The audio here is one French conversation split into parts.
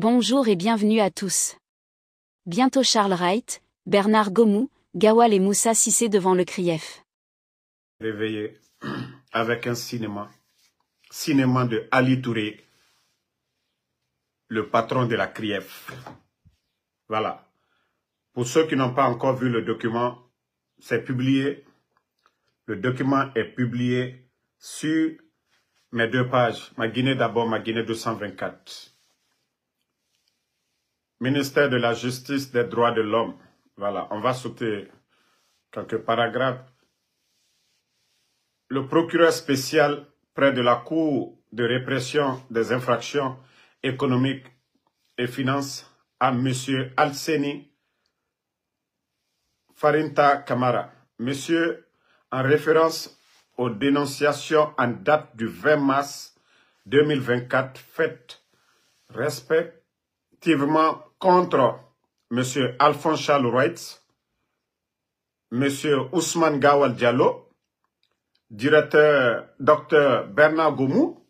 Bonjour et bienvenue à tous. Bientôt Charles Wright, Bernard Gomou, Gawal et Moussa Cissé devant le CRIEF. Réveillé avec un cinéma de Ali Touré, le patron de la CRIEF. Voilà. Pour ceux qui n'ont pas encore vu le document, c'est publié. Le document est publié sur mes 2 pages. Ma Guinée d'abord, ma Guinée 224. Ministère de la Justice, des Droits de l'Homme. Voilà, on va sauter quelques paragraphes. Le procureur spécial près de la Cour de répression des infractions économiques et finances à M. Alseni Farinta Kamara. Monsieur, en référence aux dénonciations en date du 20 mars 2024 faites respectivement contre M. Alphonse Charles Wright, M. Ousmane Gawal Diallo, directeur Dr Bernard Gomou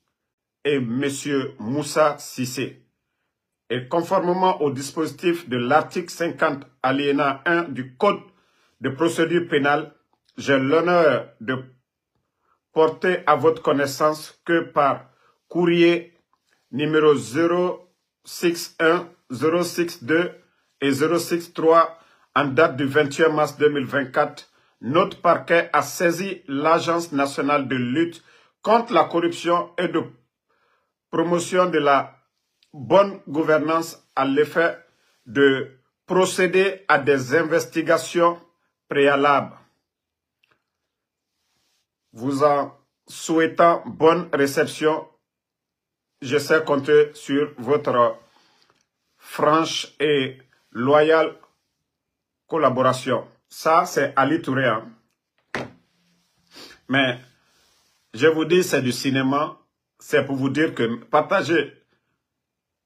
et M. Moussa Cissé. Et conformément au dispositif de l'article 50 alinéa 1 du Code de procédure pénale, j'ai l'honneur de porter à votre connaissance que par courrier numéro 061, 062 et 063 en date du 21 mars 2024, notre parquet a saisi l'Agence nationale de lutte contre la corruption et de promotion de la bonne gouvernance à l'effet de procéder à des investigations préalables. Vous en souhaitant bonne réception, je sais compter sur votre franche et loyale collaboration. Ça, c'est Ali Touré. Hein? Mais je vous dis, c'est du cinéma. C'est pour vous dire que partagez.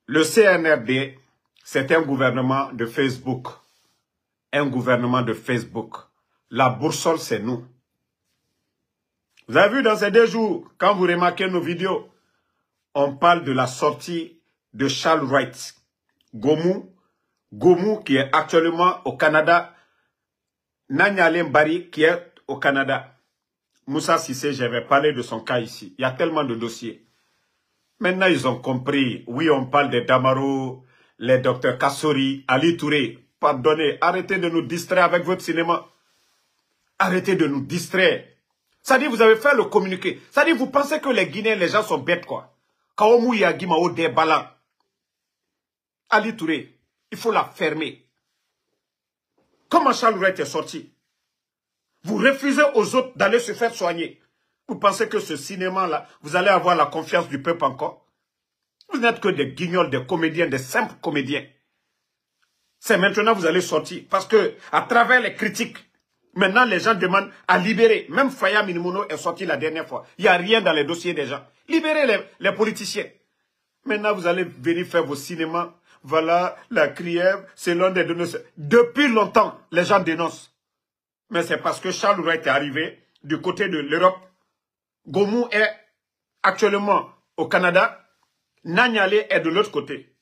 Le CNRD, c'est un gouvernement de Facebook. Un gouvernement de Facebook. La boussole, c'est nous. Vous avez vu dans ces 2 jours, quand vous remarquez nos vidéos, on parle de la sortie de Charles Wright. Gomou qui est actuellement au Canada. Nanyale Mbari qui est au Canada. Moussa Cissé, j'avais parlé de son cas ici. Il y a tellement de dossiers. Maintenant, ils ont compris. Oui, on parle des Damaro, les docteurs Kassori, Ali Touré. Pardonnez, arrêtez de nous distraire avec votre cinéma. Arrêtez de nous distraire. Ça dit, vous avez fait le communiqué. Ça dit, vous pensez que les Guinéens, les gens sont bêtes, quoi. Kaomou Yagima au déballant. Ali Touré, il faut la fermer. Comment Charles Wright est sorti? Vous refusez aux autres d'aller se faire soigner. Vous pensez que ce cinéma-là, vous allez avoir la confiance du peuple encore? Vous n'êtes que des guignols, des comédiens, des simples comédiens. C'est maintenant que vous allez sortir. Parce que, à travers les critiques, maintenant les gens demandent à libérer. Même Faya Minimono est sorti la dernière fois. Il n'y a rien dans les dossiers des gens. Libérez les politiciens. Maintenant, vous allez venir faire vos cinémas. Voilà, la CRIEF, c'est l'un des dénonces. Depuis longtemps, les gens dénoncent. Mais c'est parce que Charles Wright est arrivé du côté de l'Europe. Gomou est actuellement au Canada. Nanyale est de l'autre côté.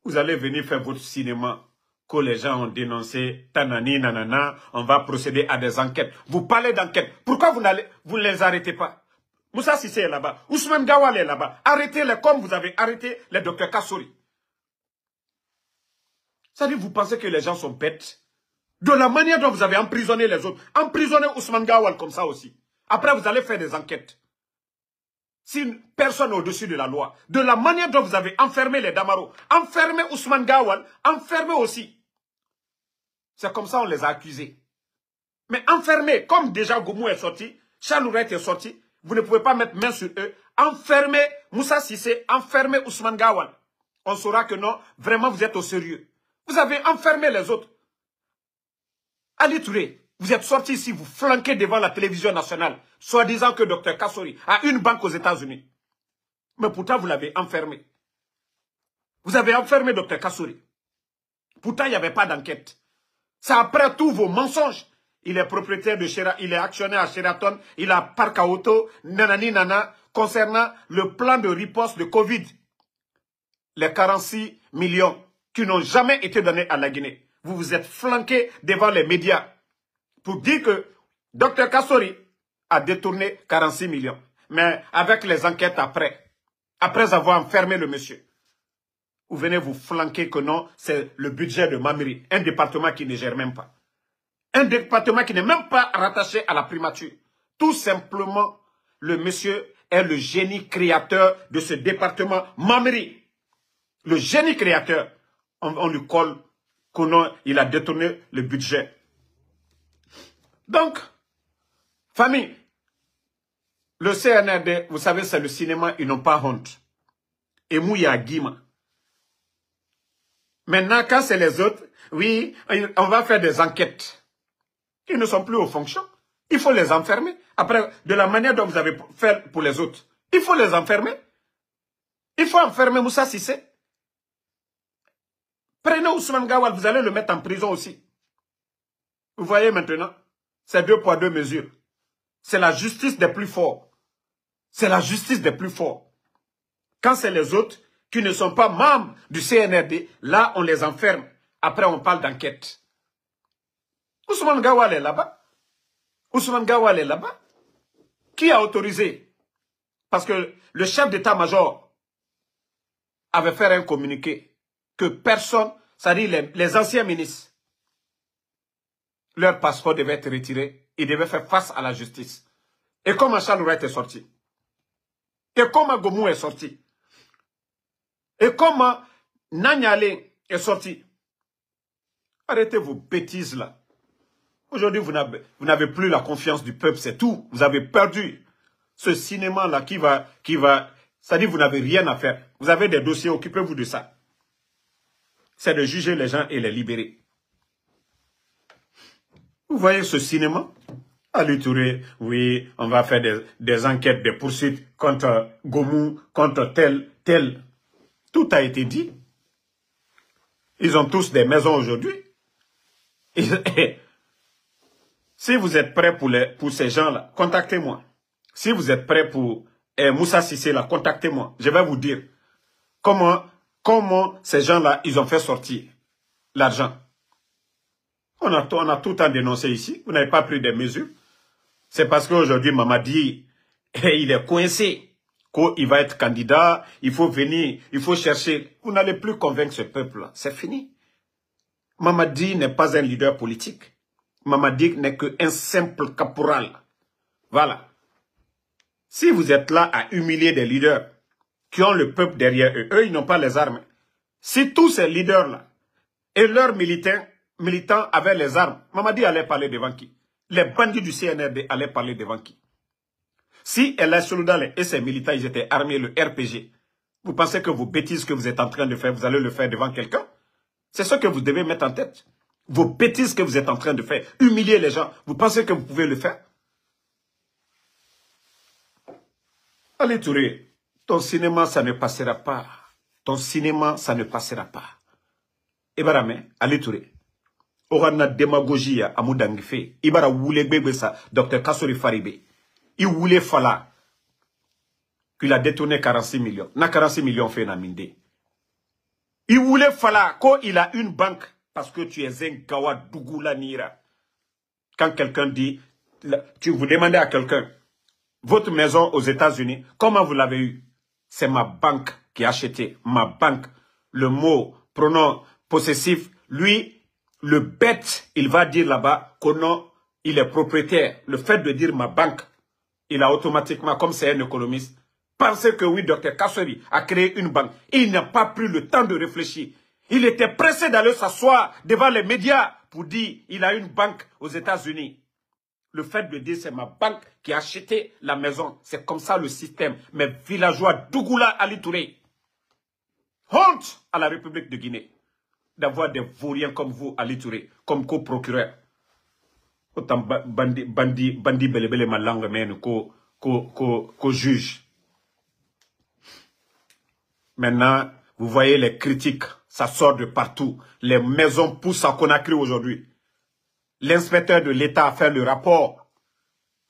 Vous allez venir faire votre cinéma que les gens ont dénoncé. Tanani, nanana, on va procéder à des enquêtes. Vous parlez d'enquêtes. Pourquoi vous ne les arrêtez pas? Moussa Cissé est là-bas. Ousmane Gawal est là-bas. Arrêtez-les comme vous avez arrêté les docteurs Kassori. Ça dit, vous pensez que les gens sont bêtes? De la manière dont vous avez emprisonné les autres. Emprisonnez Ousmane Gawal comme ça aussi. Après, vous allez faire des enquêtes. Si personne au-dessus de la loi. De la manière dont vous avez enfermé les Damaro. Enfermez Ousmane Gawal. Enfermez aussi. C'est comme ça on les a accusés. Mais enfermez, comme déjà Gomou est sorti, Charles Wright est sorti, vous ne pouvez pas mettre main sur eux. Enfermez Moussa Cissé, enfermez Ousmane Gawal. On saura que non, vraiment vous êtes au sérieux. Vous avez enfermé les autres. Ali Touré, vous êtes sorti ici, vous flanquez devant la télévision nationale, soi-disant que Dr Kassori a une banque aux États-Unis. Mais pourtant, vous l'avez enfermé. Vous avez enfermé Dr Kassori. Pourtant, il n'y avait pas d'enquête. C'est après tous vos mensonges. Il est propriétaire de Sheraton, il est actionnaire à Sheraton, il a parc à auto, nanani nana, concernant le plan de riposte de Covid. les 46 millions qui n'ont jamais été donnés à la Guinée. Vous vous êtes flanqués devant les médias pour dire que Dr Kassori a détourné 46 millions. Mais avec les enquêtes après avoir enfermé le monsieur, vous venez vous flanquer que non, c'est le budget de Mamiri, un département qui ne gère même pas. Un département qui n'est même pas rattaché à la primature. Tout simplement, le monsieur est le génie créateur de ce département Mamiri. Le génie créateur, on lui colle que non, il a détourné le budget. Donc, famille, le CNRD, vous savez, c'est le cinéma, ils n'ont pas honte. Et Mouya Guima. Maintenant, quand c'est les autres, oui, on va faire des enquêtes. Ils ne sont plus aux fonctions. Il faut les enfermer. Après, de la manière dont vous avez fait pour les autres, il faut les enfermer. Il faut enfermer Moussa Sissé. Prenez Ousmane Gawal, vous allez le mettre en prison aussi. Vous voyez maintenant, c'est 2 poids 2 mesures. C'est la justice des plus forts. C'est la justice des plus forts. Quand c'est les autres qui ne sont pas membres du CNRD, là, on les enferme. Après, on parle d'enquête. Ousmane Gawal est là-bas. Ousmane Gawal est là-bas. Qui a autorisé? Parce que le chef d'état-major avait fait un communiqué que personne, c'est-à-dire les anciens ministres, leur passeport devait être retiré. Ils devaient faire face à la justice. Et comment Charles Wright est sorti? Et comment Gomou est sorti? Et comment Nanyale est sorti? Arrêtez vos bêtises là. Aujourd'hui, vous n'avez plus la confiance du peuple, c'est tout. Vous avez perdu ce cinéma-là qui va, c'est-à-dire vous n'avez rien à faire. Vous avez des dossiers, occupez-vous de ça. C'est de juger les gens et les libérer. Vous voyez ce cinéma? Ali Touré, oui, on va faire des enquêtes, des poursuites contre Gomou, contre tel. Tout a été dit. Ils ont tous des maisons aujourd'hui. Si vous êtes prêts pour ces gens-là, contactez-moi. Si vous êtes prêts pour Moussa Sissé, là, contactez-moi. Je vais vous dire comment ces gens-là, ils ont fait sortir l'argent. On a tout le temps dénoncé ici. Vous n'avez pas pris des mesures. C'est parce qu'aujourd'hui, Mamadi, il est coincé. Qu'il va être candidat, il faut venir, il faut chercher. Vous n'allez plus convaincre ce peuple-là. C'est fini. Mamadi n'est pas un leader politique. Mamadi n'est qu'un simple caporal. Voilà. Si vous êtes là à humilier des leaders qui ont le peuple derrière eux, eux, ils n'ont pas les armes. Si tous ces leaders-là et leurs militants avaient les armes, Mamadi allait parler devant qui? Les bandits du CNRD allaient parler devant qui? Si El Soldal et ses militants ils étaient armés, le RPG, vous pensez que vos bêtises que vous êtes en train de faire, vous allez le faire devant quelqu'un? C'est ce que vous devez mettre en tête. Vos bêtises que vous êtes en train de faire, humilier les gens, vous pensez que vous pouvez le faire? Ali Touré, ton cinéma, ça ne passera pas. Ton cinéma, ça ne passera pas. Ibarame, Ali Touré, Orana démagogie à Moudangife, Ibara Woule Bebesa, Dr Kassori Faribé. Il voulait falloir qu'il a détourné 46 millions. Na 46 millions fait na minde. Il voulait falloir qu'il a une banque parce que tu es un gawa dougoula nira. Quand quelqu'un dit, tu vous demandez à quelqu'un, votre maison aux États-Unis, comment vous l'avez eu? C'est ma banque qui a acheté. Ma banque. Le mot, pronom possessif, lui, le bête, il va dire là-bas que non, il est propriétaire. Le fait de dire ma banque, il a automatiquement, comme c'est un économiste, pensé que oui, Dr Kassori a créé une banque. Il n'a pas pris le temps de réfléchir. Il était pressé d'aller s'asseoir devant les médias pour dire il a une banque aux États-Unis. Le fait de dire c'est ma banque qui a acheté la maison. C'est comme ça le système. Mes villageois Dougoula Ali Touré. Honte à la République de Guinée d'avoir des vauriens comme vous, Ali Touré, comme co-procureur. Autant bandi belebele ma langue mène qu'au juge. Maintenant, vous voyez les critiques, ça sort de partout. Les maisons poussent à Conakry aujourd'hui. L'inspecteur de l'État a fait le rapport,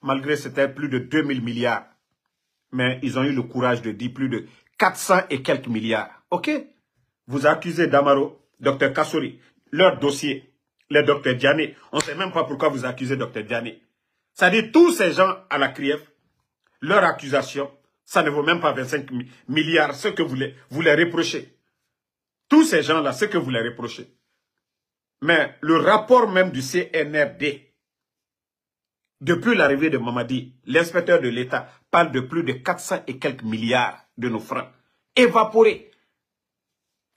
malgré c'était plus de 2000 milliards. Mais ils ont eu le courage de dire plus de 400 et quelques milliards. Ok? Vous accusez Damaro, Dr Kassouri, leur dossier, les Dr Diané. On ne sait même pas pourquoi vous accusez Dr Diané. C'est-à-dire tous ces gens à la CRIEF, leur accusation, ça ne vaut même pas 25 milliards, ce que vous les reprochez. Tous ces gens-là, ce que vous les reprochez. Mais le rapport même du CNRD, depuis l'arrivée de Mamadi, l'inspecteur de l'État parle de plus de 400 et quelques milliards de nos francs évaporés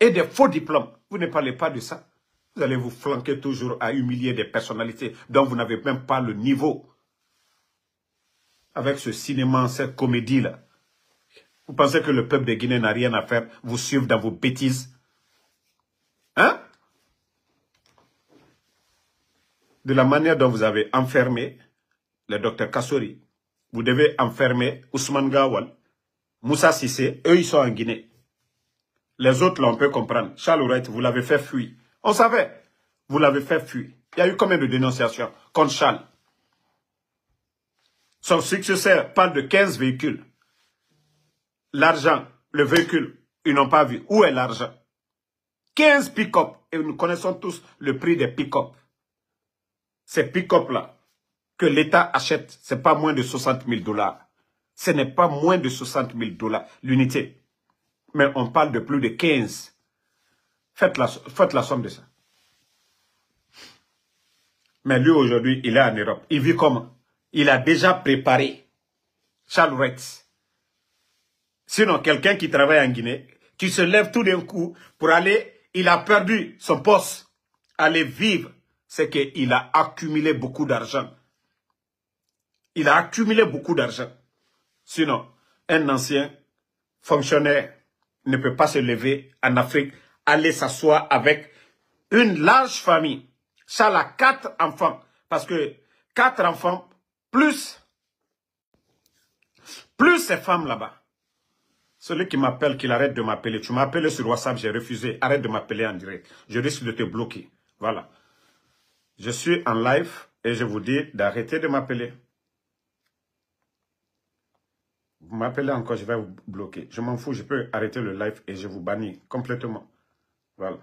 et des faux diplômes. Vous ne parlez pas de ça. Vous allez vous flanquer toujours à humilier des personnalités dont vous n'avez même pas le niveau. Avec ce cinéma, cette comédie-là. Vous pensez que le peuple de Guinée n'a rien à faire, vous suivre dans vos bêtises? Hein? De la manière dont vous avez enfermé le docteur Kassouri, vous devez enfermer Ousmane Gawal, Moussa Sissé, eux ils sont en Guinée. Les autres là on peut comprendre. Charles Wright, vous l'avez fait fuir. On savait, vous l'avez fait fuir. Il y a eu combien de dénonciations contre Charles? Son successeur parle de 15 véhicules. L'argent, le véhicule, ils n'ont pas vu. Où est l'argent? 15 pick-up. Et nous connaissons tous le prix des pick-up. Ces pick-up là, que l'État achète, ce n'est pas moins de 60 000 $. Ce n'est pas moins de 60 000 $ l'unité. Mais on parle de plus de 15. Faites la somme de ça. Mais lui aujourd'hui, il est en Europe. Il vit comment? Il a déjà préparé Charles Wright. Sinon, quelqu'un qui travaille en Guinée, qui se lève tout d'un coup pour aller, il a perdu son poste, aller vivre, c'est qu'il a accumulé beaucoup d'argent. Il a accumulé beaucoup d'argent. Sinon, un ancien fonctionnaire ne peut pas se lever en Afrique, aller s'asseoir avec une large famille. Charles a 4 enfants. Parce que 4 enfants, plus ces femmes là-bas. Celui qui m'appelle, qu'il arrête de m'appeler. Tu m'as appelé sur WhatsApp, j'ai refusé. Arrête de m'appeler en direct. Je risque de te bloquer. Voilà. Je suis en live et je vous dis d'arrêter de m'appeler. Vous m'appelez encore, je vais vous bloquer. Je m'en fous, je peux arrêter le live et je vous bannis complètement. Voilà.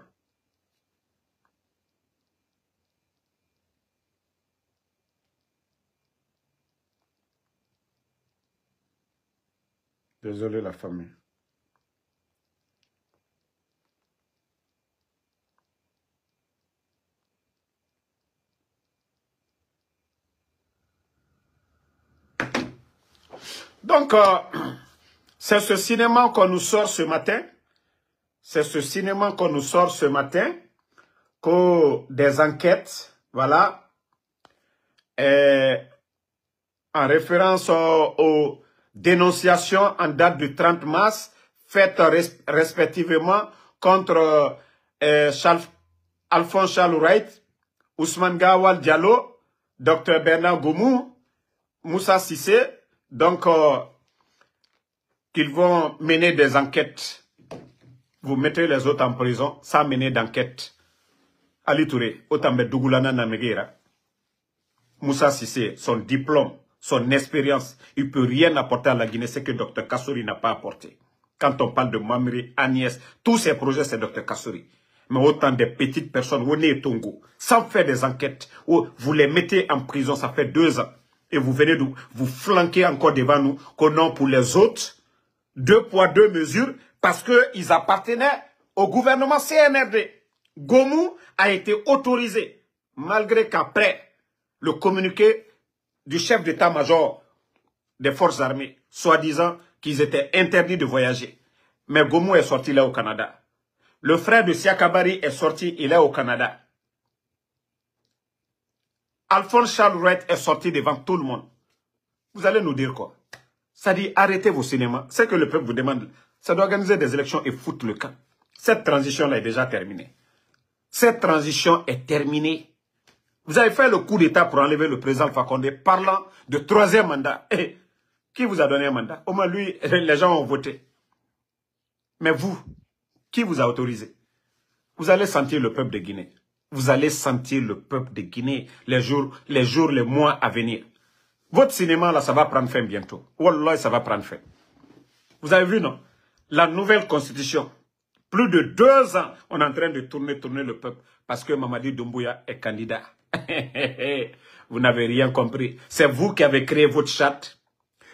Désolé la famille. Donc, c'est ce cinéma qu'on nous sort ce matin. C'est ce cinéma qu'on nous sort ce matin. Que des enquêtes, voilà, en référence aux dénonciations en date du 30 mars, faites respectivement contre Alphonse Charles Wright, Ousmane Gawal Diallo, Dr Bernard Gomou, Moussa Sissé, donc qu'ils vont mener des enquêtes. Vous mettez les autres en prison sans mener d'enquête. Ali Touré, Otambe Dougoulana Nameguera, Moussa Sissé, son diplôme, son expérience, il ne peut rien apporter à la Guinée, c'est que Dr Kassouri n'a pas apporté. Quand on parle de Mamri, Agnès, tous ces projets, c'est Dr Kassouri. Mais autant de petites personnes, Oné et Tongo, sans faire des enquêtes, vous les mettez en prison, ça fait 2 ans. Et vous venez de vous flanquer encore devant nous, qu'au nom pour les autres, 2 poids, 2 mesures, parce qu'ils appartenaient au gouvernement CNRD. Gomou a été autorisé, malgré qu'après le communiqué du chef d'état-major des forces armées, soi-disant qu'ils étaient interdits de voyager. Mais Gomou est sorti là au Canada. Le frère de Siakabari est sorti, il est au Canada. Alphonse Charles Wright est sorti devant tout le monde. Vous allez nous dire quoi? Ça dit arrêtez vos cinémas. C'est que le peuple vous demande. Ça doit organiser des élections et foutre le camp. Cette transition-là est déjà terminée. Cette transition est terminée. Vous avez fait le coup d'État pour enlever le président Alpha Condé parlant de 3e mandat. Et qui vous a donné un mandat? Au moins lui, les gens ont voté. Mais vous, qui vous a autorisé? Vous allez sentir le peuple de Guinée. Vous allez sentir le peuple de Guinée les jours, les mois à venir. Votre cinéma, là, ça va prendre fin bientôt. Wallah, ça va prendre fin. Vous avez vu, non? La nouvelle constitution Plus de 2 ans, on est en train de tourner le peuple parce que Mamadi Doumbouya est candidat. Vous n'avez rien compris. C'est vous qui avez créé votre charte.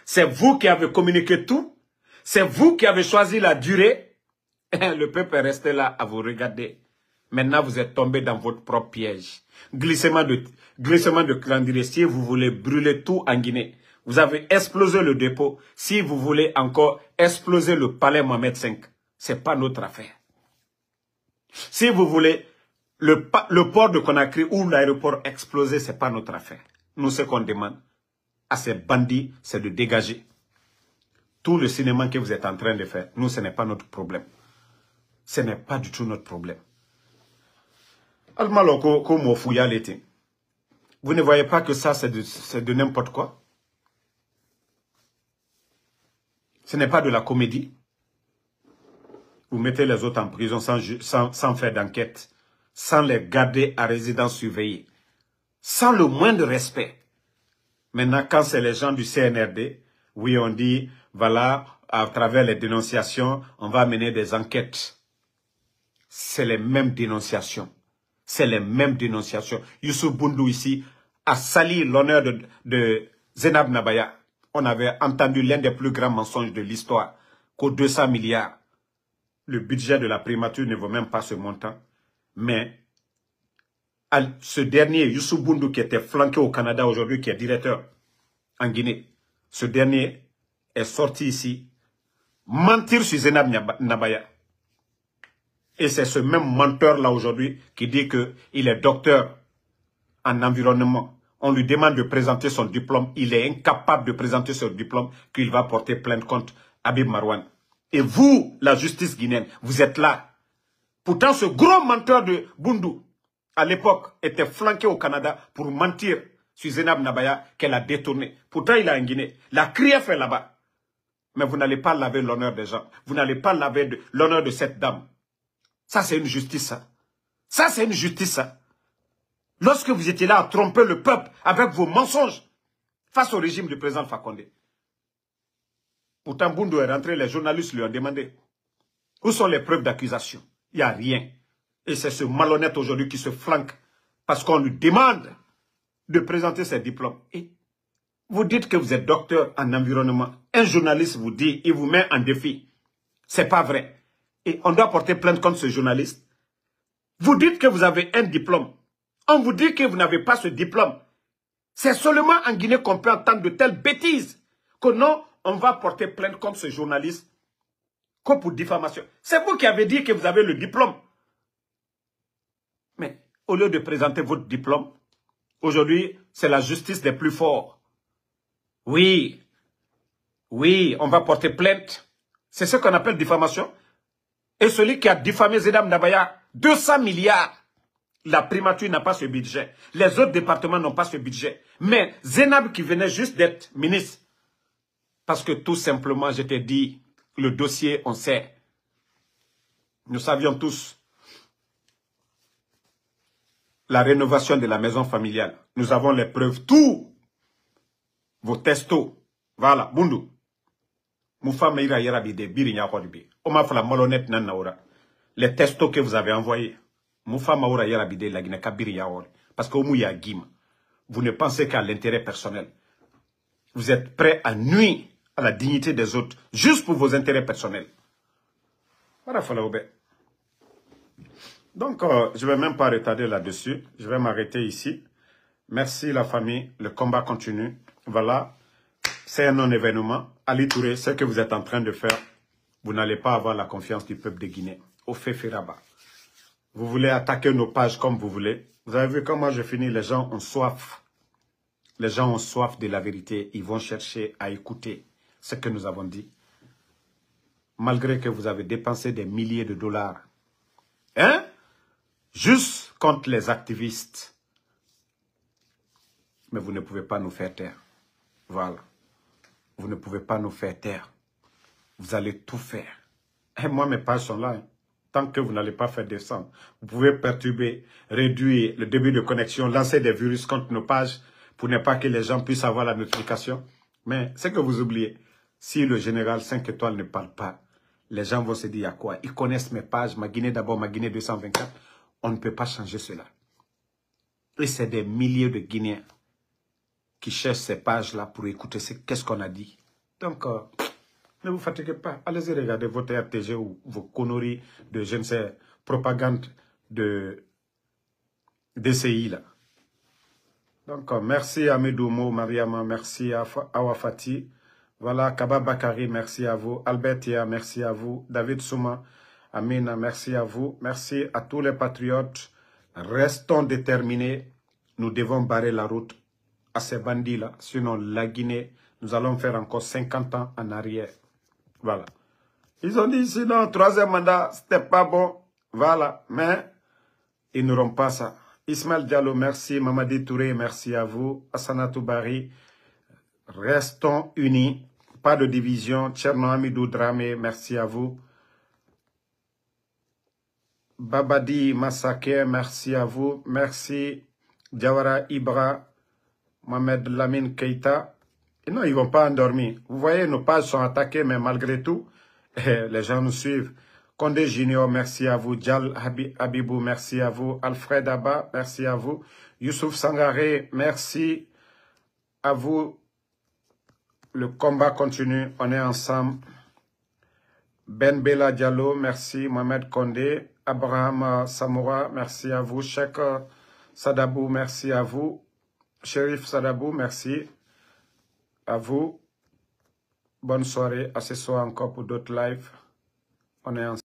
C'est vous qui avez communiqué tout. C'est vous qui avez choisi la durée. Le peuple est resté là à vous regarder. Maintenant, vous êtes tombé dans votre propre piège. Glissement de calendrier. Si vous voulez brûler tout en Guinée, vous avez explosé le dépôt. Si vous voulez encore exploser le palais Mohamed V, ce n'est pas notre affaire. Si vous voulez le port de Conakry ou l'aéroport exploser, ce n'est pas notre affaire. Nous, ce qu'on demande à ces bandits, c'est de dégager. Tout le cinéma que vous êtes en train de faire, nous, ce n'est pas notre problème. Ce n'est pas du tout notre problème. Vous ne voyez pas que ça, c'est de n'importe quoi? Ce n'est pas de la comédie. Vous mettez les autres en prison sans faire d'enquête, sans les garder à résidence surveillée, sans le moindre respect. Maintenant, quand c'est les gens du CNRD, oui, on dit, voilà, à travers les dénonciations, on va mener des enquêtes. C'est les mêmes dénonciations. C'est les mêmes dénonciations. Youssouf Boundou ici a sali l'honneur de Zenab Nabaya. On avait entendu l'un des plus grands mensonges de l'histoire, qu'aux 200 milliards. Le budget de la primature ne vaut même pas ce montant. Mais ce dernier, Youssouf Boundou, qui était flanqué au Canada aujourd'hui, qui est directeur en Guinée, ce dernier est sorti ici, mentir sur Zenab Nabaya. Et c'est ce même menteur-là aujourd'hui qui dit qu'il est docteur en environnement. On lui demande de présenter son diplôme. Il est incapable de présenter son diplôme qu'il va porter plainte contre Habib Marwan. Et vous, la justice guinéenne, vous êtes là. Pourtant, ce gros menteur de Boundou, à l'époque, était flanqué au Canada pour mentir sur Zenab Nabaya qu'elle a détourné. Pourtant, il est en Guinée. La CRIEF est là-bas. Mais vous n'allez pas laver l'honneur des gens. Vous n'allez pas laver l'honneur de cette dame. Ça, c'est une justice, ça. Ça, c'est une justice, ça. Lorsque vous étiez là à tromper le peuple avec vos mensonges face au régime du président Fakonde. Pourtant, Boundou est rentré, les journalistes lui ont demandé où sont les preuves d'accusation. Il n'y a rien. Et c'est ce malhonnête aujourd'hui qui se flanque parce qu'on lui demande de présenter ses diplômes. Et vous dites que vous êtes docteur en environnement. Un journaliste vous dit, il vous met en défi. C'est pas vrai. Et on doit porter plainte contre ce journaliste. Vous dites que vous avez un diplôme. On vous dit que vous n'avez pas ce diplôme. C'est seulement en Guinée qu'on peut entendre de telles bêtises. Que non, on va porter plainte contre ce journaliste. Comme pour diffamation. C'est vous qui avez dit que vous avez le diplôme. Mais au lieu de présenter votre diplôme, aujourd'hui, c'est la justice des plus forts. Oui, on va porter plainte. C'est ce qu'on appelle diffamation. Et celui qui a diffamé Zenab Nabaya, 200 milliards. La primature n'a pas ce budget. Les autres départements n'ont pas ce budget. Mais Zenab qui venait juste d'être ministre. Parce que tout simplement, je t'ai dit, le dossier, on sait. Nous savions tous. La rénovation de la maison familiale. Nous avons les preuves. Tout. Vos testos. Voilà, Boundou. Moufa Meira Yerabide, Birinya Kodibi. Oma Fala Malhonnête Nanaora. Les testos que vous avez envoyés. Moufa Maura Yerabide, la Guinée Birinya Ori. Parce que Oumouya Guim. Vous ne pensez qu'à l'intérêt personnel. Vous êtes prêts à nuire à la dignité des autres. Juste pour vos intérêts personnels. Voilà, Falaoube. Donc, je ne vais même pas retarder là-dessus. Je vais m'arrêter ici. Merci la famille. Le combat continue. Voilà. C'est un non-événement. Ali Touré, ce que vous êtes en train de faire, vous n'allez pas avoir la confiance du peuple de Guinée. Au fait Feraba. Vous voulez attaquer nos pages comme vous voulez. Vous avez vu comment je finis. Les gens ont soif. Les gens ont soif de la vérité. Ils vont chercher à écouter ce que nous avons dit. Malgré que vous avez dépensé des milliers de dollars. Hein? Juste contre les activistes. Mais vous ne pouvez pas nous faire taire. Voilà. Vous ne pouvez pas nous faire taire. Vous allez tout faire. Et moi, mes pages sont là. Hein. Tant que vous n'allez pas faire descendre. Vous pouvez perturber, réduire le débit de connexion, lancer des virus contre nos pages pour ne pas que les gens puissent avoir la notification. Mais c'est que vous oubliez. Si le général 5 étoiles ne parle pas, les gens vont se dire, il y a quoi? Ils connaissent mes pages, ma Guinée d'abord, ma Guinée 224. On ne peut pas changer cela. Et c'est des milliers de Guinéens qui cherchent ces pages-là pour écouter qu'est-ce qu'on a dit. Donc, ne vous fatiguez pas. Allez-y regarder votre RTG ou vos conneries de, je ne sais, propagande de DCI, là. Donc, merci à Medoumo, Mariama, merci à Awafati. Voilà, Kaba Bakari, merci à vous. Albertia, merci à vous. David Souma, Amina, merci à vous. Merci à tous les patriotes. Restons déterminés. Nous devons barrer la route à ces bandits-là. Sinon, la Guinée, nous allons faire encore 50 ans en arrière. Voilà. Ils ont dit, sinon, troisième mandat, c'était pas bon. Voilà. Mais, ils n'auront pas ça. Ismaël Diallo, merci. Mamadi Touré, merci à vous. Assanatou Bari, restons unis. Pas de division. Tcherno Amidou Dramé, merci à vous. Babadi Massake, merci à vous. Merci. Diawara Ibra, Mohamed Lamine Keita. Et non, ils ne vont pas endormir. Vous voyez, nos pages sont attaquées, mais malgré tout, les gens nous suivent. Condé Junior, merci à vous. Djal Habibou, merci à vous. Alfred Abba, merci à vous. Youssouf Sangaré, merci à vous. Le combat continue, on est ensemble. Ben Bella Diallo, merci. Mohamed Condé. Abraham Samoura, merci à vous. Cheikh Sadabou, merci à vous. Shérif Sadabou, merci à vous. Bonne soirée. À ce soir encore pour d'autres lives. On est ensemble.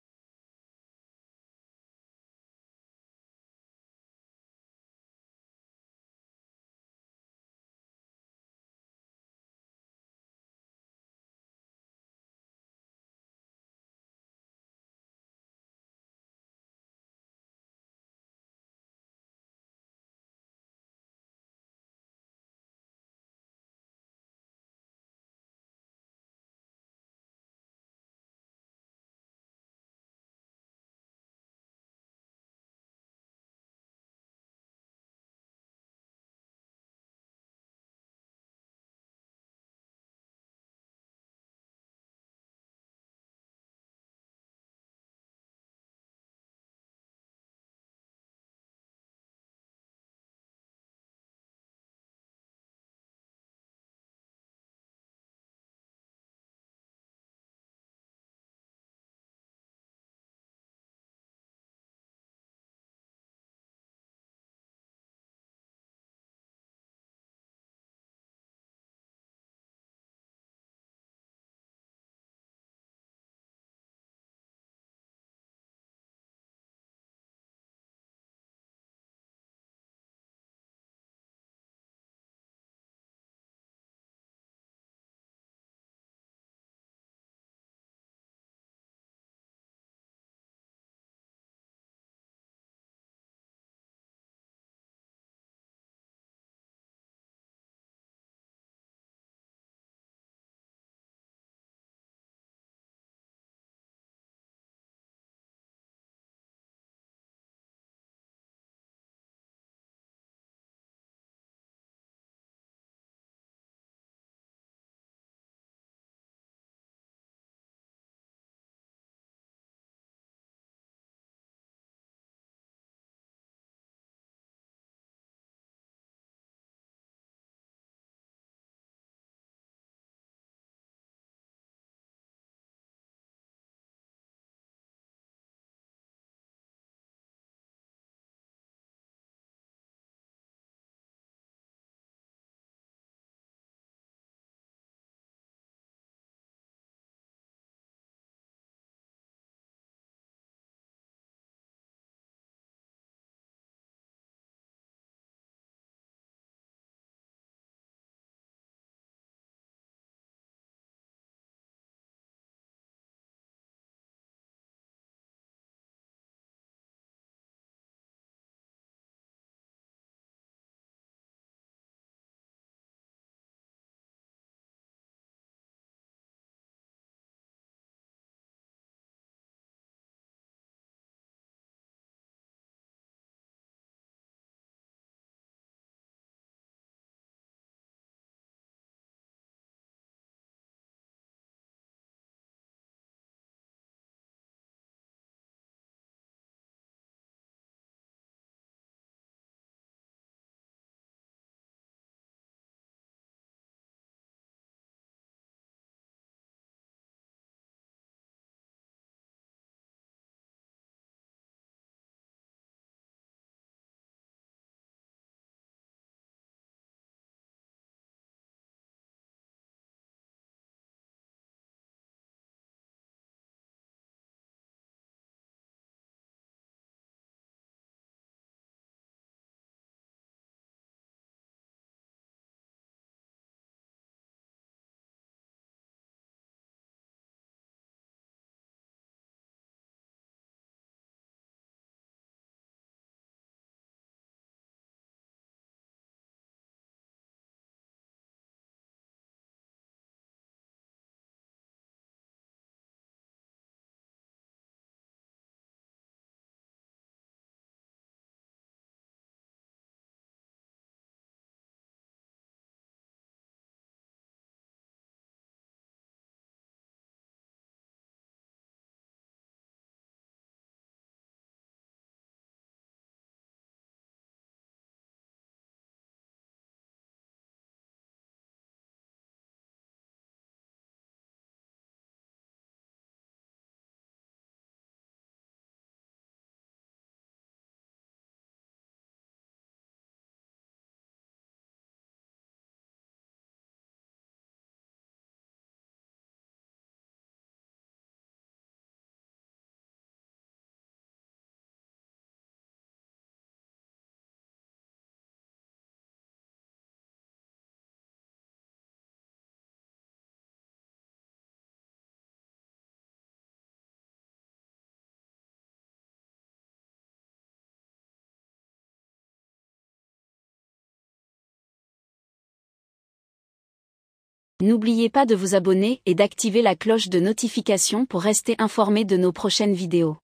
N'oubliez pas de vous abonner et d'activer la cloche de notification pour rester informé de nos prochaines vidéos.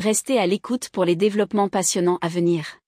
Restez à l'écoute pour les développements passionnants à venir.